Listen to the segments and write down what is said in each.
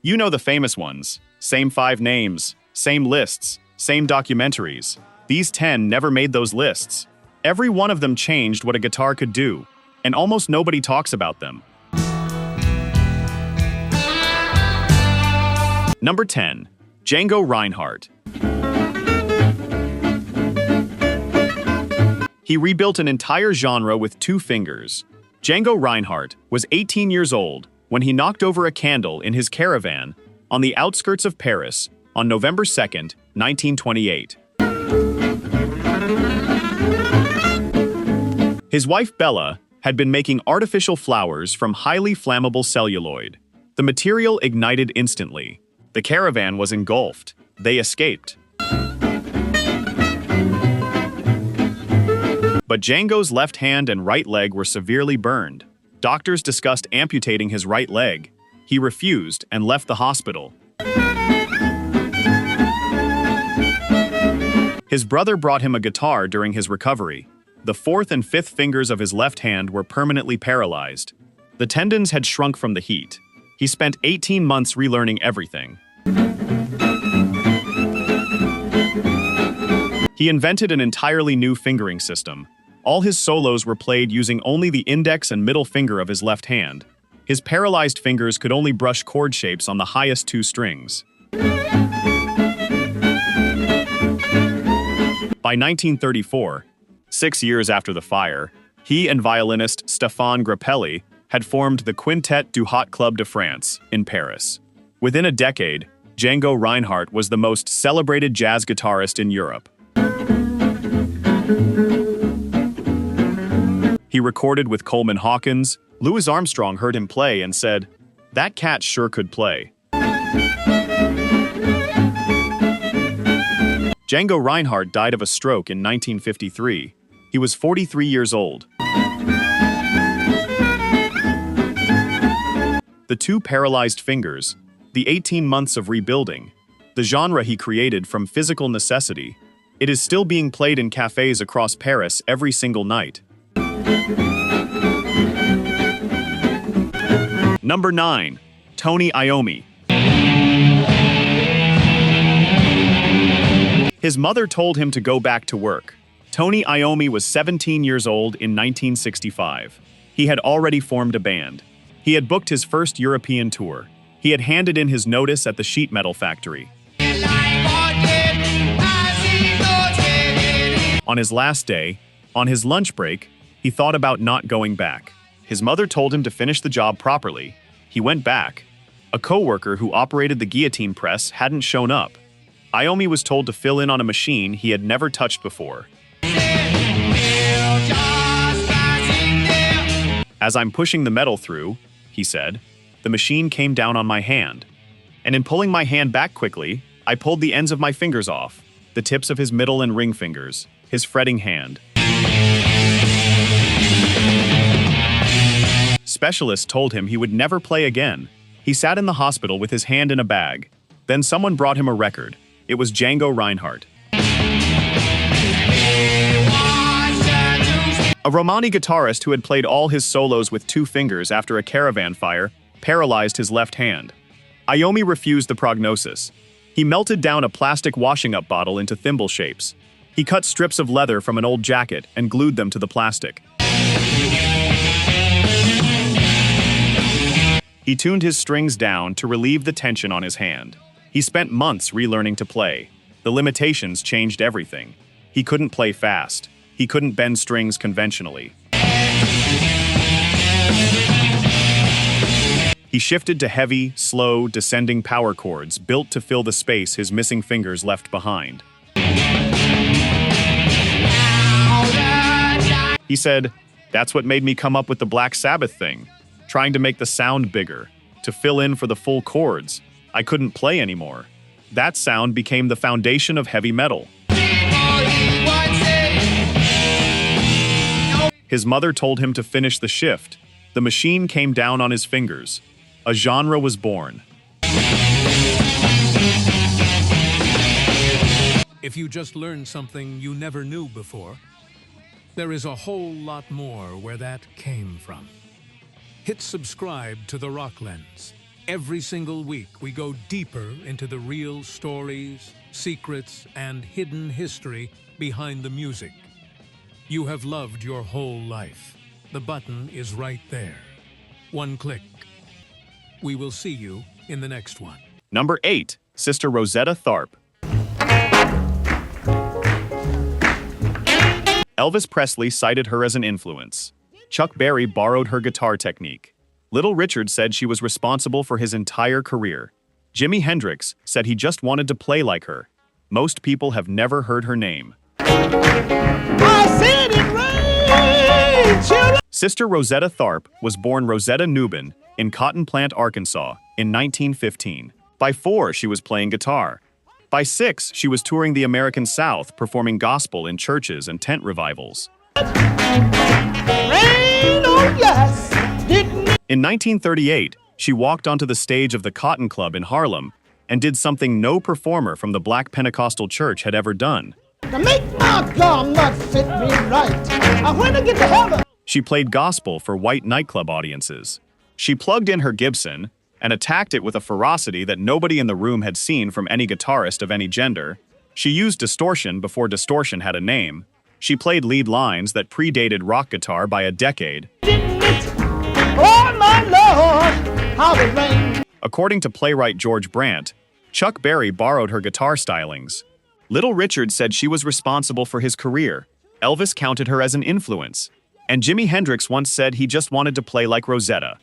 You know the famous ones. Same 5 names, same lists, same documentaries. These 10 never made those lists. Every one of them changed what a guitar could do, and almost nobody talks about them. Number 10. Django Reinhardt. He rebuilt an entire genre with 2 fingers. Django Reinhardt was 18 years old when he knocked over a candle in his caravan on the outskirts of Paris on November 2, 1928. His wife Bella had been making artificial flowers from highly flammable celluloid. The material ignited instantly. The caravan was engulfed. They escaped. But Django's left hand and right leg were severely burned. Doctors discussed amputating his right leg. He refused and left the hospital. His brother brought him a guitar during his recovery. The 4th and 5th fingers of his left hand were permanently paralyzed. The tendons had shrunk from the heat. He spent 18 months relearning everything. He invented an entirely new fingering system. All his solos were played using only the index and middle finger of his left hand. His paralyzed fingers could only brush chord shapes on the highest 2 strings. By 1934, 6 years after the fire, he and violinist Stéphane Grappelli had formed the Quintet du Hot Club de France in Paris. Within a decade, Django Reinhardt was the most celebrated jazz guitarist in Europe. He recorded with Coleman Hawkins. Louis Armstrong heard him play and said, "That cat sure could play." Django Reinhardt died of a stroke in 1953. He was 43 years old. The 2 paralyzed fingers, the 18 months of rebuilding, the genre he created from physical necessity, it is still being played in cafes across Paris every single night. Number 9. Tony Iommi. His mother told him to go back to work. Tony Iommi was 17 years old in 1965. He had already formed a band. He had booked his first European tour. He had handed in his notice at the sheet metal factory. On his last day, on his lunch break, he thought about not going back. His mother told him to finish the job properly. He went back. A co-worker who operated the guillotine press hadn't shown up. Iommi was told to fill in on a machine he had never touched before. "As I'm pushing the metal through," he said, "the machine came down on my hand. And in pulling my hand back quickly, I pulled the ends of my fingers off, the tips of his middle and ring fingers, his fretting hand." Specialists told him he would never play again. He sat in the hospital with his hand in a bag. Then someone brought him a record. It was Django Reinhardt. A Romani guitarist who had played all his solos with 2 fingers after a caravan fire paralyzed his left hand. Iommi refused the prognosis. He melted down a plastic washing-up bottle into thimble shapes. He cut strips of leather from an old jacket and glued them to the plastic. He tuned his strings down to relieve the tension on his hand. He spent months relearning to play. The limitations changed everything. He couldn't play fast. He couldn't bend strings conventionally. He shifted to heavy, slow, descending power chords built to fill the space his missing fingers left behind. He said, "That's what made me come up with the Black Sabbath thing, trying to make the sound bigger, to fill in for the full chords. I couldn't play anymore. That sound became the foundation of heavy metal." His mother told him to finish the shift. The machine came down on his fingers. A genre was born. If you just learned something you never knew before, there is a whole lot more where that came from. Hit subscribe to The Rock Lens Every single week, we go deeper into the real stories, secrets, and hidden history behind the music you have loved your whole life. The button is right there. One click. We will see you in the next one. Number 8. Sister Rosetta Tharpe. Elvis Presley cited her as an influence. Chuck Berry borrowed her guitar technique. Little Richard said she was responsible for his entire career. Jimi Hendrix said he just wanted to play like her. Most people have never heard her name. I said it right. Sister Rosetta Tharpe was born Rosetta Nubin in Cotton Plant, Arkansas, in 1915. By 4, she was playing guitar. By 6, she was touring the American South, performing gospel in churches and tent revivals. In 1938, she walked onto the stage of the Cotten Club in Harlem and did something no performer from the Black Pentecostal Church had ever done. To make my garment fit me right, I want to get to heaven. She played gospel for white nightclub audiences. She plugged in her Gibson and attacked it with a ferocity that nobody in the room had seen from any guitarist of any gender. She used distortion before distortion had a name. She played lead lines that predated rock guitar by a decade. Oh my Lord, how it rained. According to playwright George Brandt, Chuck Berry borrowed her guitar stylings. Little Richard said she was responsible for his career. Elvis counted her as an influence. And Jimi Hendrix once said he just wanted to play like Rosetta.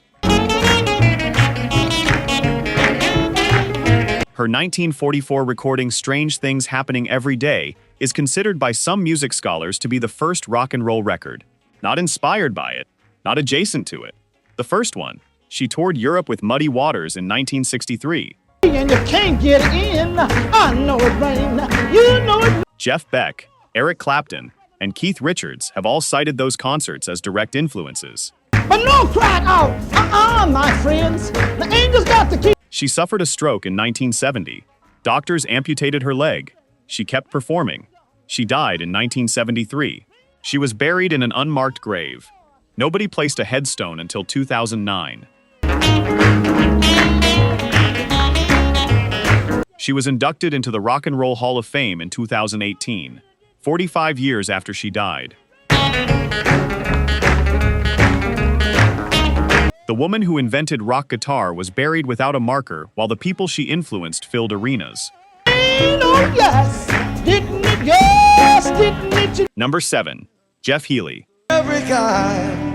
Her 1944 recording Strange Things Happening Every Day is considered by some music scholars to be the first rock and roll record. Not inspired by it, not adjacent to it. The first one. She toured Europe with Muddy Waters in 1963. And you can't get in, I know it rain, you know it. Jeff Beck, Eric Clapton, and Keith Richards have all cited those concerts as direct influences. But no cry out, my friends, the angels got the key. She suffered a stroke in 1970. Doctors amputated her leg. She kept performing. She died in 1973. She was buried in an unmarked grave. Nobody placed a headstone until 2009. She was inducted into the Rock and Roll Hall of Fame in 2018, 45 years after she died. The woman who invented rock guitar was buried without a marker while the people she influenced filled arenas. Number 7. Jeff Healey. Every guy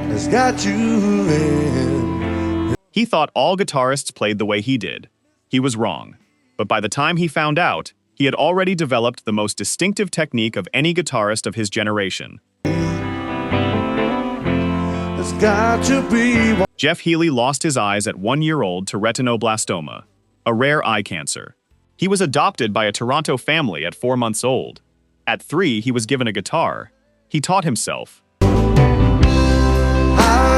has got you in. He thought all guitarists played the way he did. He was wrong. But by the time he found out, he had already developed the most distinctive technique of any guitarist of his generation. It's got to be. Jeff Healey lost his eyes at 1 year old to retinoblastoma, a rare eye cancer. He was adopted by a Toronto family at 4 months old. At 3, he was given a guitar. He taught himself. How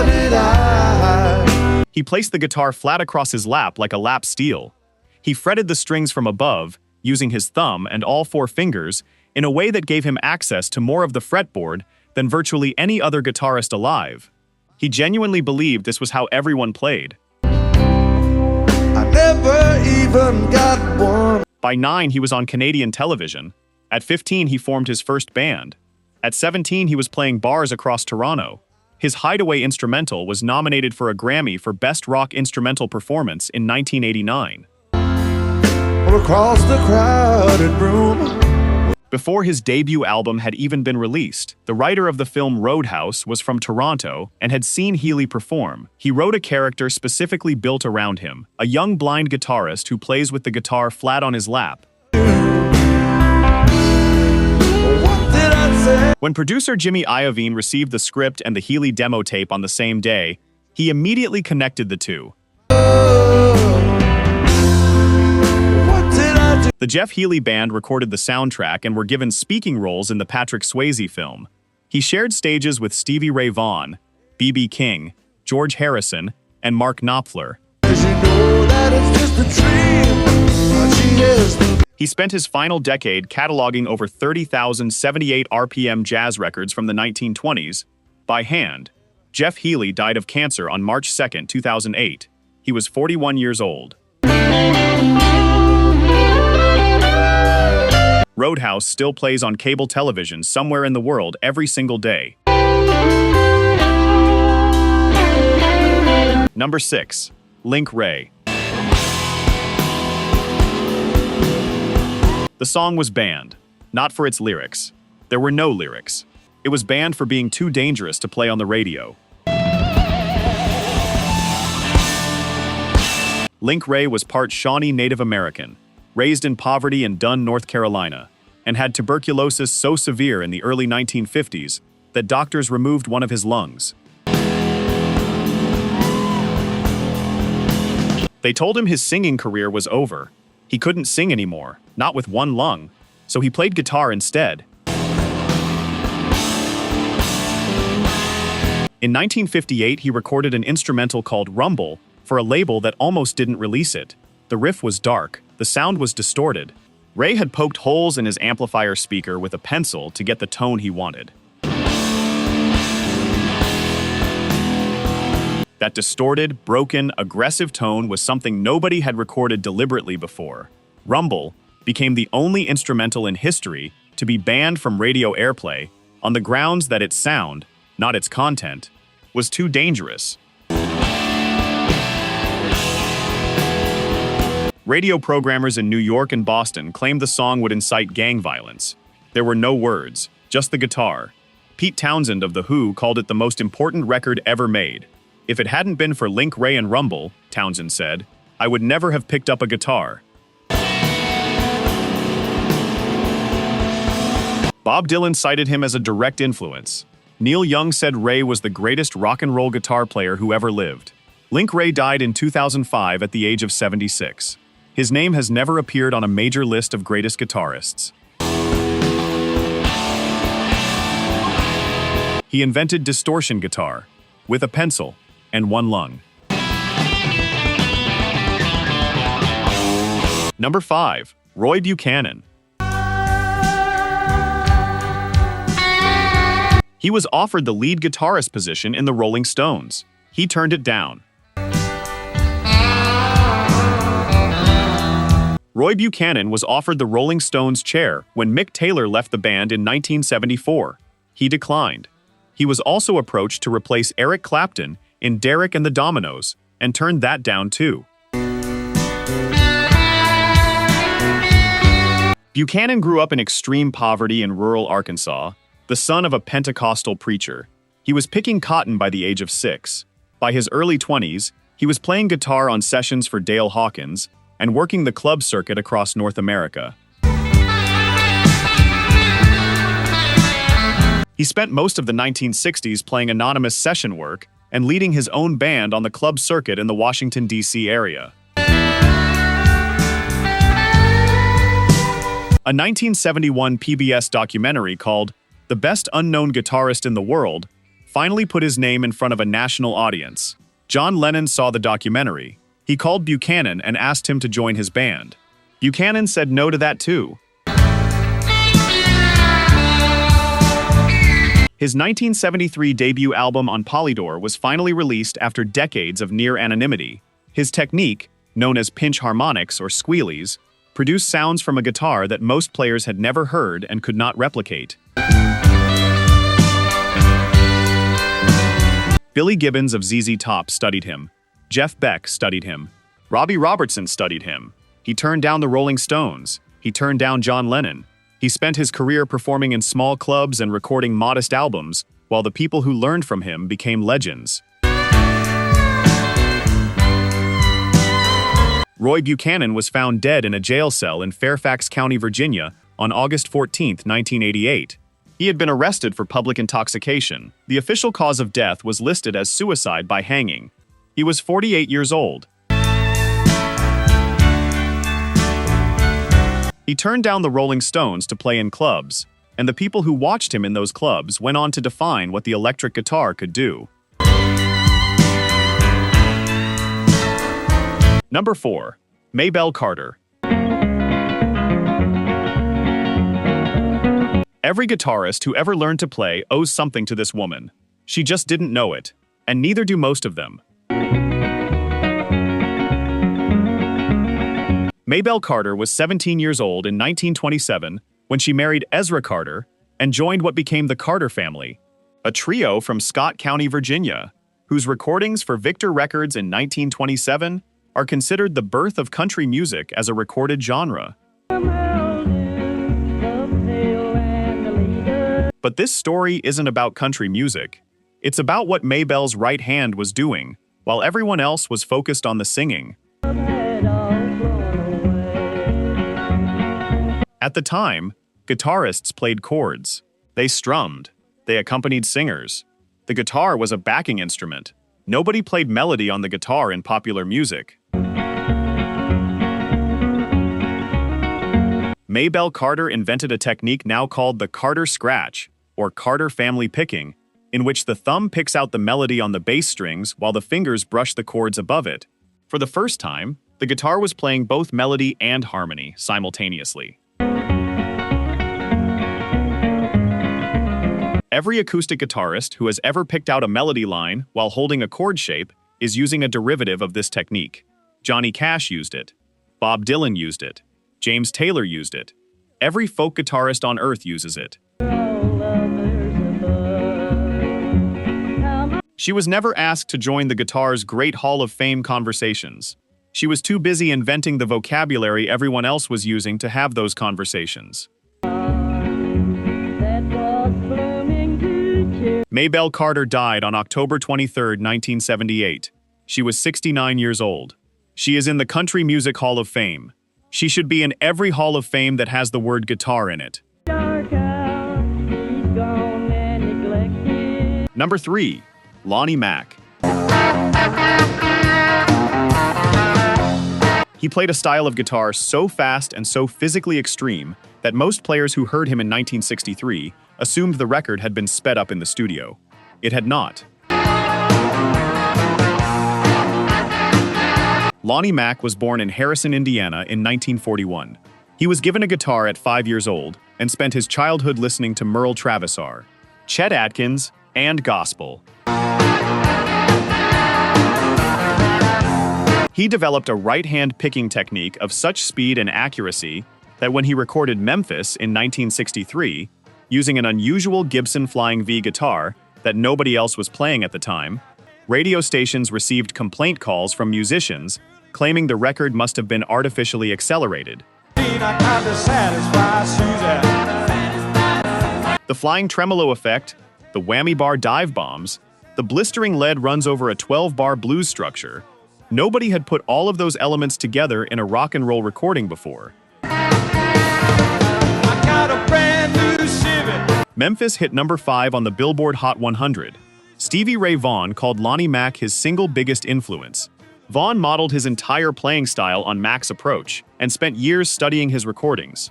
did I? He placed the guitar flat across his lap like a lap steel. He fretted the strings from above, using his thumb and all 4 fingers, in a way that gave him access to more of the fretboard than virtually any other guitarist alive. He genuinely believed this was how everyone played. I never even got one. By 9, he was on Canadian television. At 15, he formed his first band. At 17, he was playing bars across Toronto. His Hideaway instrumental was nominated for a Grammy for Best Rock Instrumental Performance in 1989. Across the crowded room. Before his debut album had even been released, the writer of the film Roadhouse was from Toronto and had seen Healey perform. He wrote a character specifically built around him, a young blind guitarist who plays with the guitar flat on his lap. What did I say? When producer Jimmy Iovine received the script and the Healey demo tape on the same day, he immediately connected the two. The Jeff Healey Band recorded the soundtrack and were given speaking roles in the Patrick Swayze film. He shared stages with Stevie Ray Vaughan, B.B. King, George Harrison, and Mark Knopfler. He spent his final decade cataloging over 30,078 RPM jazz records from the 1920s by hand. Jeff Healey died of cancer on March 2, 2008. He was 41 years old. Roadhouse still plays on cable television somewhere in the world every single day. Number 6. Link Wray. The song was banned, not for its lyrics. There were no lyrics. It was banned for being too dangerous to play on the radio. Link Wray was part Shawnee Native American, raised in poverty in Dunn, North Carolina, and had tuberculosis so severe in the early 1950s that doctors removed one of his lungs. They told him his singing career was over. He couldn't sing anymore, not with one lung, so he played guitar instead. In 1958, he recorded an instrumental called Rumble for a label that almost didn't release it. The riff was dark, the sound was distorted. Wray had poked holes in his amplifier speaker with a pencil to get the tone he wanted. That distorted, broken, aggressive tone was something nobody had recorded deliberately before. Rumble became the only instrumental in history to be banned from radio airplay on the grounds that its sound, not its content, was too dangerous. Radio programmers in New York and Boston claimed the song would incite gang violence. There were no words, just the guitar. Pete Townsend of The Who called it the most important record ever made. If it hadn't been for Link Wray and Rumble, Townsend said, I would never have picked up a guitar. Bob Dylan cited him as a direct influence. Neil Young said Wray was the greatest rock and roll guitar player who ever lived. Link Wray died in 2005 at the age of 76. His name has never appeared on a major list of greatest guitarists. He invented distortion guitar, with a pencil and one lung. Number 5. Roy Buchanan. He was offered the lead guitarist position in the Rolling Stones. He turned it down. Roy Buchanan was offered the Rolling Stones chair when Mick Taylor left the band in 1974. He declined. He was also approached to replace Eric Clapton in Derek and the Dominos, and turned that down too. Buchanan grew up in extreme poverty in rural Arkansas, the son of a Pentecostal preacher. He was picking cotton by the age of 6. By his early 20s, he was playing guitar on sessions for Dale Hawkins and working the club circuit across North America. He spent most of the 1960s playing anonymous session work and leading his own band on the club circuit in the Washington, D.C. area. A 1971 PBS documentary called The Best Unknown Guitarist in the World finally put his name in front of a national audience. John Lennon saw the documentary. He called Buchanan and asked him to join his band. Buchanan said no to that too. His 1973 debut album on Polydor was finally released after decades of near anonymity. His technique, known as pinch harmonics or squealies, produced sounds from a guitar that most players had never heard and could not replicate. Billy Gibbons of ZZ Top studied him. Jeff Beck studied him. Robbie Robertson studied him. He turned down the Rolling Stones. He turned down John Lennon. He spent his career performing in small clubs and recording modest albums, while the people who learned from him became legends. Roy Buchanan was found dead in a jail cell in Fairfax County, Virginia, on August 14, 1988. He had been arrested for public intoxication. The official cause of death was listed as suicide by hanging. He was 48 years old. He turned down the Rolling Stones to play in clubs, and the people who watched him in those clubs went on to define what the electric guitar could do. Number 4. Maybelle Carter. Every guitarist who ever learned to play owes something to this woman. She just didn't know it, and neither do most of them. Maybelle Carter was 17 years old in 1927 when she married Ezra Carter and joined what became the Carter family, a trio from Scott County, Virginia, whose recordings for Victor Records in 1927 are considered the birth of country music as a recorded genre. But this story isn't about country music. It's about what Maybelle's right hand was doing, while everyone else was focused on the singing. At the time, guitarists played chords. They strummed. They accompanied singers. The guitar was a backing instrument. Nobody played melody on the guitar in popular music. Maybelle Carter invented a technique now called the Carter scratch, or Carter family picking, in which the thumb picks out the melody on the bass strings while the fingers brush the chords above it. For the first time, the guitar was playing both melody and harmony simultaneously. Every acoustic guitarist who has ever picked out a melody line while holding a chord shape is using a derivative of this technique. Johnny Cash used it. Bob Dylan used it. James Taylor used it. Every folk guitarist on earth uses it. She was never asked to join the guitar's Great Hall of Fame conversations. She was too busy inventing the vocabulary everyone else was using to have those conversations. Maybelle Carter died on October 23, 1978. She was 69 years old. She is in the Country Music Hall of Fame. She should be in every Hall of Fame that has the word guitar in it. Number 3. Lonnie Mack. He played a style of guitar so fast and so physically extreme that most players who heard him in 1963 assumed the record had been sped up in the studio. It had not. Lonnie Mack was born in Harrison, Indiana in 1941. He was given a guitar at 5 years old and spent his childhood listening to Merle Travisar, Chet Atkins, and gospel. He developed a right-hand picking technique of such speed and accuracy that when he recorded Memphis in 1963, using an unusual Gibson Flying V guitar that nobody else was playing at the time, radio stations received complaint calls from musicians claiming the record must have been artificially accelerated. The flying tremolo effect, the whammy bar dive bombs, the blistering lead runs over a 12-bar blues structure. Nobody had put all of those elements together in a rock and roll recording before. Memphis hit number 5 on the Billboard Hot 100. Stevie Ray Vaughan called Lonnie Mack his single biggest influence. Vaughan modeled his entire playing style on Mack's approach and spent years studying his recordings.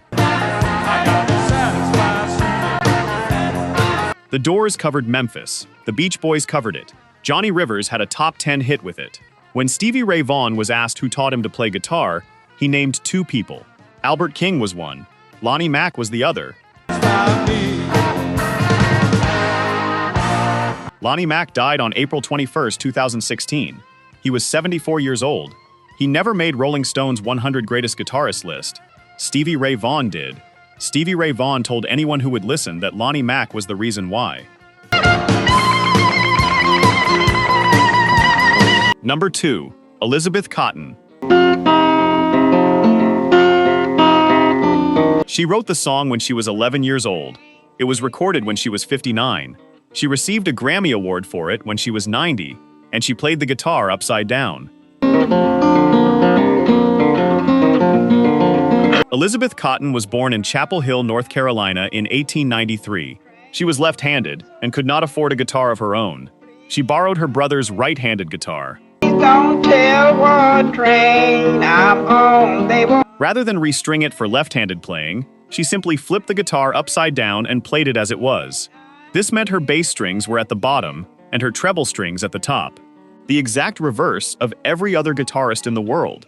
The Doors covered Memphis. The Beach Boys covered it. Johnny Rivers had a top 10 hit with it. When Stevie Ray Vaughan was asked who taught him to play guitar, he named 2 people. Albert King was one. Lonnie Mack was the other. Lonnie Mack died on April 21, 2016. He was 74 years old. He never made Rolling Stone's 100 Greatest Guitarists list. Stevie Ray Vaughan did. Stevie Ray Vaughan told anyone who would listen that Lonnie Mack was the reason why. Number 2. Elizabeth Cotten. She wrote the song when she was 11 years old. It was recorded when she was 59. She received a Grammy Award for it when she was 90, and she played the guitar upside down. Elizabeth Cotten was born in Chapel Hill, North Carolina in 1893. She was left-handed and could not afford a guitar of her own. She borrowed her brother's right-handed guitar. Don't tell what train I'm on. They won't. Rather than restring it for left-handed playing, she simply flipped the guitar upside down and played it as it was. This meant her bass strings were at the bottom and her treble strings at the top. The exact reverse of every other guitarist in the world.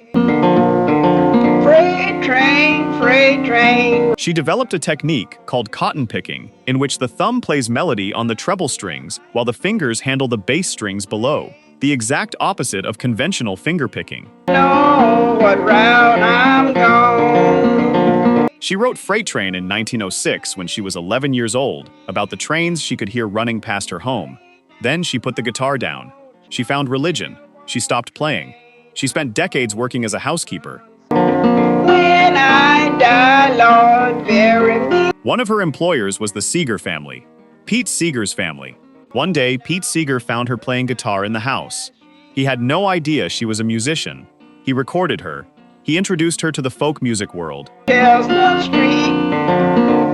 Freight train, freight train. She developed a technique called cotton picking, in which the thumb plays melody on the treble strings while the fingers handle the bass strings below. the exact opposite of conventional fingerpicking. Know what route I'm going. She wrote Freight Train in 1906 when she was 11 years old, about the trains she could hear running past her home. Then she put the guitar down. She found religion. She stopped playing. She spent decades working as a housekeeper. When I die, Lord, bury me. One of her employers was the Seeger family, Pete Seeger's family. One day, Pete Seeger found her playing guitar in the house. He had no idea she was a musician. He recorded her. He introduced her to the folk music world. Chestnut Street,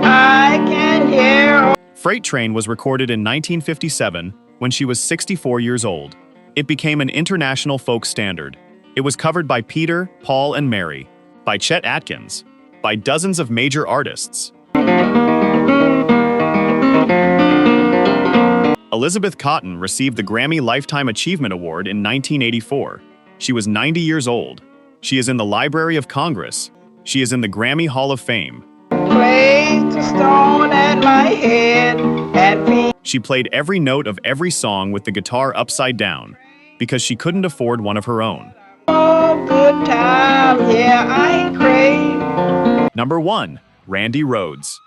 I can hear. Freight Train was recorded in 1957 when she was 64 years old. It became an international folk standard. It was covered by Peter, Paul, and Mary, by Chet Atkins, by dozens of major artists. Elizabeth Cotten received the Grammy Lifetime Achievement Award in 1984. She was 90 years old. She is in the Library of Congress. She is in the Grammy Hall of Fame. Placed a stone at my head and feet. She played every note of every song with the guitar upside down because she couldn't afford one of her own. Oh, good time, yeah, I ain't crazy. Number 1. Randy Rhoads.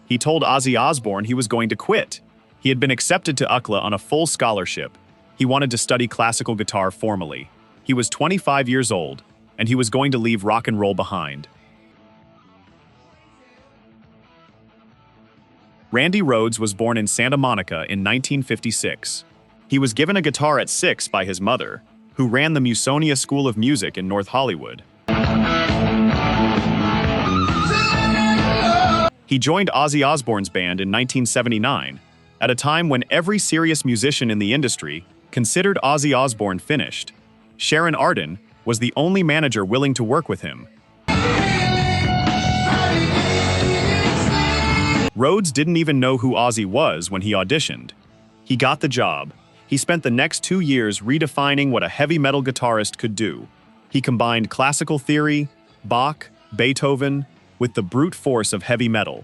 He told Ozzy Osbourne he was going to quit. He had been accepted to UCLA on a full scholarship. He wanted to study classical guitar formally. He was 25 years old, and he was going to leave rock and roll behind. Randy Rhoads was born in Santa Monica in 1956. He was given a guitar at 6 by his mother, who ran the Musonia School of Music in North Hollywood. He joined Ozzy Osbourne's band in 1979, at a time when every serious musician in the industry considered Ozzy Osbourne finished. Sharon Arden was the only manager willing to work with him. Rhoads didn't even know who Ozzy was when he auditioned. He got the job. He spent the next 2 years redefining what a heavy metal guitarist could do. He combined classical theory, Bach, Beethoven, with the brute force of heavy metal.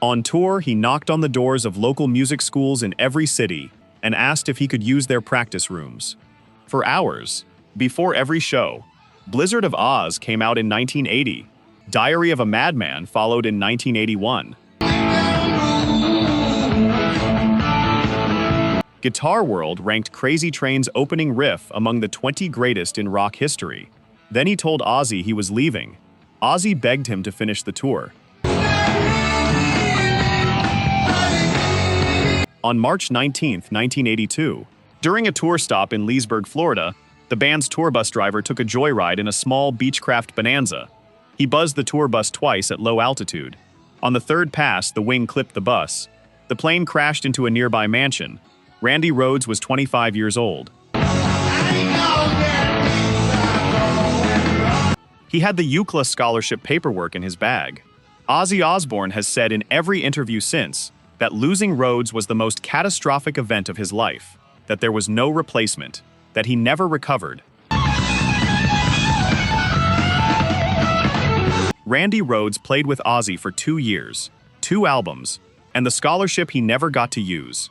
On tour, he knocked on the doors of local music schools in every city and asked if he could use their practice rooms. For hours, before every show, Blizzard of Oz came out in 1980. Diary of a Madman followed in 1981. Guitar World ranked Crazy Train's opening riff among the 20 greatest in rock history. Then he told Ozzy he was leaving. Ozzy begged him to finish the tour. On March 19, 1982, during a tour stop in Leesburg, Florida, the band's tour bus driver took a joyride in a small Beechcraft Bonanza. He buzzed the tour bus twice at low altitude. On the third pass, the wing clipped the bus. The plane crashed into a nearby mansion. Randy Rhoads was 25 years old. He had the UCLA scholarship paperwork in his bag. Ozzy Osbourne has said in every interview since that losing Rhoads was the most catastrophic event of his life, that there was no replacement, that he never recovered. Randy Rhoads played with Ozzy for 2 years, 2 albums, and the scholarship he never got to use.